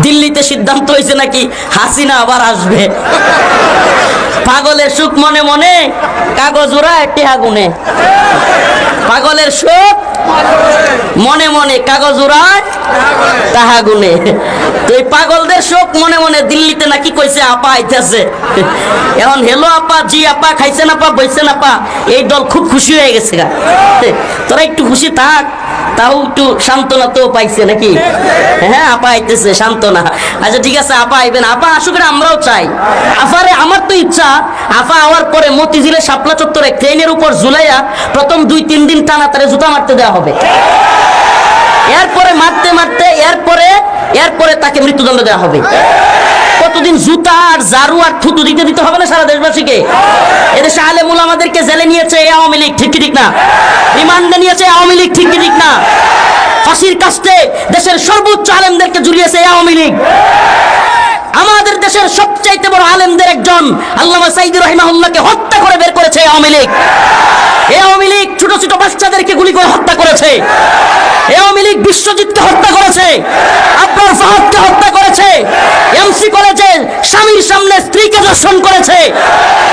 দিল্লিতে সিদ্ধান্ত হয়েছে নাকি হাসিনা আবার আসবে। পাগলের সুখ মনে মনে, কাগজ ওড়ায় টেহা গুনে। পাগলের সুখ মনে মনে, কাগজ উড়ায় তাহা গুনে। তো এই পাগলদের শোক মনে মনে দিল্লিতে নাকি কইছে আপা আইতেছে। এখন হেলো আপা, জি আপা, খাইছেন আপা, বইছেন আপা, এই দল খুব খুশি হয়ে গেছে গা। তোরা একটু খুশি থাক, তাও একটু সান্ত্বনা তো পাইছে নাকি? হ্যাঁ, আপা আইতেছে, সান্ত্বনা। আচ্ছা ঠিক আছে, আপা আইবেন, আপা আসুক, আমরাও চাই। আফারে আমার তো ইচ্ছা আপা আওয়ার পরে মতিঝিলের শাপলা চত্বরে ট্রেনের উপর ঝুলাইয়া প্রথম 2-3 দিন টানা তারে জুতা মারতে দেওয়া হবে। এরপরে মারতে মারতে এরপরে তাকে মৃত্যুদণ্ড দেওয়া হবে। কতদিন জুতা আর ঝাড়ু আর থুতু দিতে দিতে হবে না সারা দেশবাসীকে? এদেশে আলেম ওলামাদেরকে জেলে নিয়েছে আওয়ামী লীগ, ঠিক কি ঠিক না? রিমান্ডে নিয়েছে আওয়ামী লীগ, ঠিক কি ঠিক না? ফাঁসির কাস্টে দেশের সর্বোচ্চ আলেমদেরকে ঝুলিয়েছে আওয়ামী লীগ। আমাদের দেশের সবচাইতে বড় আলেমদের একজন আল্লামা সাঈদী রাহিমাহুল্লাহকে হত্যা করে বের করেছে আওয়ামী লীগ। এই আওয়ামী লীগ ছোট ছোট বাচ্চাদেরকে গুলি করে হত্যা করেছে। এই আওয়ামী লীগ বিশ্বজিৎকে হত্যা করেছে, আব্দুল ফাহাদকে হত্যা করেছে, এমসি কলেজে স্বামীর সামনে স্ত্রীকে ধর্ষণ করেছে।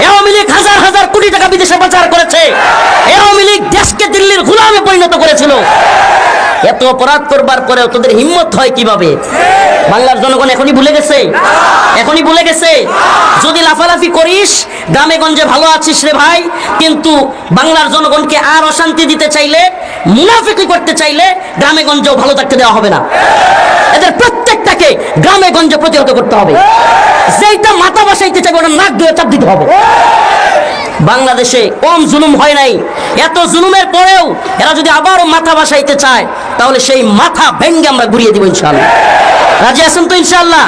এই আওয়ামী লীগ হাজার হাজার কোটি টাকা বিদেশে পাচার করেছে। এই আওয়ামী লীগ দেশকে দিল্লির গোলামে পরিণত করেছিল। এত অপরাধ করবার পরেও তোদের হিম্মত হয় কিভাবে? বাংলার জনগণ এখনই ভুলে গেছে, এখনই ভুলে গেছে। যদি লাফালাফি করিস গ্রামে গঞ্জে ভালো আছিস রে ভাই, কিন্তু বাংলার জনগণকে আর অশান্তি দিতে চাইলে, মুনাফিকি করতে চাইলে গ্রামে গঞ্জেও ভালো থাকতে দেওয়া হবে না। এদের প্রত্যেকটাকে গ্রামে গঞ্জে প্রতিহত করতে হবে। যেইটা মাথা বসাইতে চাইবে ওটা নাক ধরে চাপ দিতে হবে। বাংলাদেশে কম জুলুম হয় নাই। এত জুলুমের পরেও এরা যদি আবারও মাথা বসাইতে চায়, তাহলে সেই মাথা ভেঙ্গে আমরা ঘুরিয়ে দিব ইনশাআল্লাহ। রাজি আছেন তো ইনশাআল্লাহ?